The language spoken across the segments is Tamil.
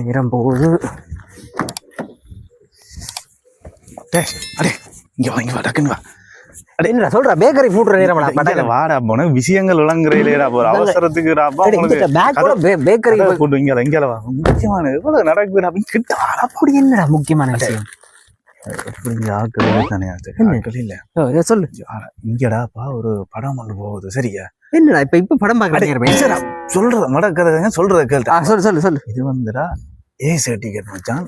நேரம் போகுது. அடே இங்க வா, இங்க வா, டக்குன்னு வா. அடே என்னடா சொல்ற, பேக்கரி பூட்டுற நேரம்டா. வாடா போன விஷயங்கள் விளங்குறீங்களா, ஒரு அவசரத்துக்கு பேக்கரி போட்டு இங்க வா. முக்கியமான எவ்வளவு நடக்குது அப்படின்னு கிட்ட அப்படி என்னடா முக்கியமான விஷயம்? சொல்லு. இங்கடாப்பா ஒரு படம் ஒன்று போகுது, சரியா? என்னடா இப்ப படம் பாக்குறேன் சொல்றத மடக்கதை சொல்றத கேள்வி. சொல்லு சொல்லு சொல்லு. இது வந்துடா ஏசி டிக்கெட் வச்சான்.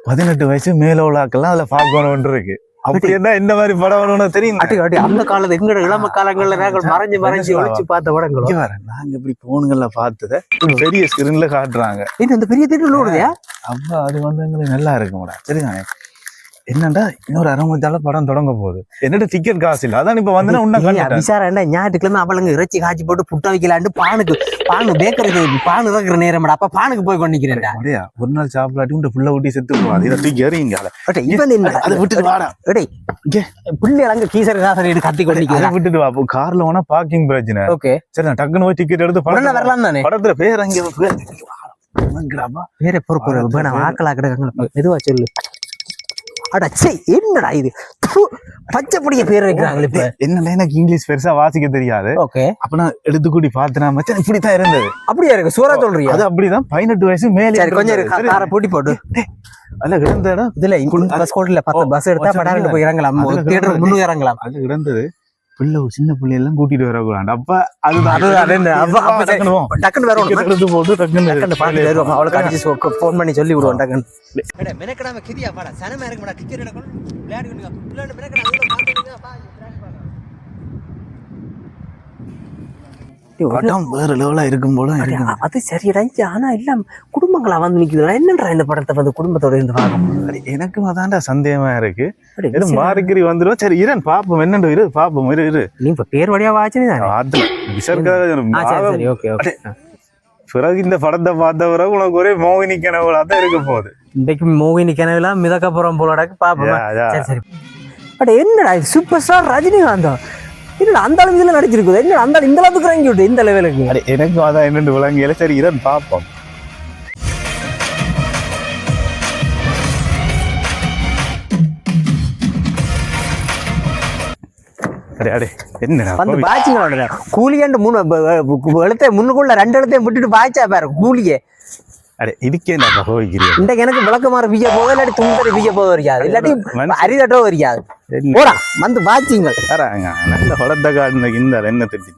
18 வயசு மேல உள்ளாக்கெல்லாம் அதுல பாக்கணும் இருக்கு. அப்படி என்ன இந்த மாதிரி படம் வேணும்னு தெரியும். அந்த காலத்து எங்களோட இளம காலங்கள்ல நாங்கள் மறைஞ்சு ஒழிச்சு பார்த்த படங்கள் நாங்க இப்படி போனுங்கள்ல பார்த்தத பெரிய ஸ்கிரீன்ல காட்டுறாங்க. இந்த பெரிய தியேட்டர்ல ஓடுதியா? அப்ப அது வந்து எங்களுக்கு நல்லா இருக்கும்டா, சரிதானே? என்னண்டா இன்னொரு 1/2 மணி நேரத்தால படம் தொடங்க போகுது. என்னோட டிக்கெட் காசு இல்ல, அதான் இப்ப வந்து விசாரண்டா. ஞாயிற்றுக்கிழமை அவளுங்க இறைச்சி காய்ச்சி போட்டு புட்ட வைக்கலாண்டு பானு பேக்கரி பானு இருக்கிற நேரம் அப்ப பானுக்கு போய் கொண்டிக்கிறேன்டா. அப்படியா? ஒரு நாள் சாப்பிடாட்டி உங்க புள்ள ஊட்டி செத்து போவாது. இதை தூக்கி எறிங்க. அதை விட்டுட்டு வாடா. பிள்ளை அங்க கீசர் காசர் கத்தி கொண்டிக்கிறேன். விட்டுட்டு வா. கார்ல போனா பார்க்கிங் பிரச்சனை. ஓகே சரி, நான் டக்குன்னு போய் டிக்கெட் எடுத்து படம் வரலாம் தானே. படத்துல பேர் அங்கே வேற பொறுப்பு ஆக்களா கிடக்காங்க. மெதுவா சொல்லு. அடச்சே என்னடா இது, பச்சைப்படிய பேர் வைக்கிறாங்க. இப்ப என்னடா எனக்கு இங்கிலீஷ் பெருசா வாசிக்க தெரியாது. ஓகே, அப்ப நான் எடுத்துக்கூடி பார்த்தேன். மச்சான் இப்படித்தான் இருந்தது. அப்படியா இருக்கு? சூரா சொல்றீங்க? அது அப்படிதான். 18 வயசு மேலே. கொஞ்சம் காரை பூட்டி போட்டு அதுல கிடந்த இடம் இதுல பஸ் கோட்ல 10 பஸ் எடுத்தா படாரிட்டு போய் இறங்கலாம். தியேட்டருக்கு முன்னுக்கு இறங்கலாம். அது கிடந்தது. பிள்ளை சின்ன பிள்ளை எல்லாம் கூட்டிட்டு வரக்கூடாது. அப்ப டக்குன்னு வரும் போட்டு டக்குன்னு அவளுக்கு அடிச்சு போன் பண்ணி சொல்லி விடுவோம். டக்குன்னு மெனக்கடாம கிதியா பாடா சனமா இருக்கு மாடா. டிக்கெட் எடுக்கணும், விளையாடுங்க. பிள்ளைங்க மெனக்கடா படம் வேற லெவலா இருக்கும் போல. அது சரிடா. ஆனா எல்லாம் குடும்பங்களா வந்து நிக்குதுடா. என்னன்றா இந்த படத்தை வந்து குடும்பத்தோட இருந்து பார்க்கணும். எனக்கும் அதான்டா சந்தேகமா இருக்கு. மார்க்கரி வந்துடும். சரி இரன் பாப்போம், என்னண்டு இரு பாப்போம். இரு நீ இப்ப பேர் வழியா வாட்சனே பிறகு இந்த படத்தை பார்த்த பிறகு உனக்கு ஒரே மோகினி கனவுல தான் இருக்க போகுது. இன்றைக்கு மோகினி கனவுலாம் மிதக்கப்புறம் போலடாக்கு பாப்போம். சரி பட் என்னடா சூப்பர் ஸ்டார் ரஜினிகாந்தா இல்ல அந்த அளவுக்கு இதுல நடிச்சிருக்குது. என்ன அந்த இந்த அளவுக்கு இறங்கி விட்டு இந்த லெவலுக்கு எனக்கும் அதான் என்னென்று விளங்கியல. சரி இரன் பாப்போம். வந்து பாய்ச்சிங்களோட கூலியாண்டு 3 எழுத்தையும் முன்னுக்குள்ள 2 எழுத்தையும் விட்டுட்டு பாய்ச்சா பாரு கூலியே. இதுக்கே இன்றைக்கு எனக்கு விளக்கமாற வீய போக இல்லாட்டி துண்டறி வீய போக வரையாது, இல்லாட்டி அரிதட்டோ வரையாது. போடா வந்து பாய்ச்சிங்க. நல்ல படத்தை காட்டுனதுக்கு இந்த என்ன திட்டி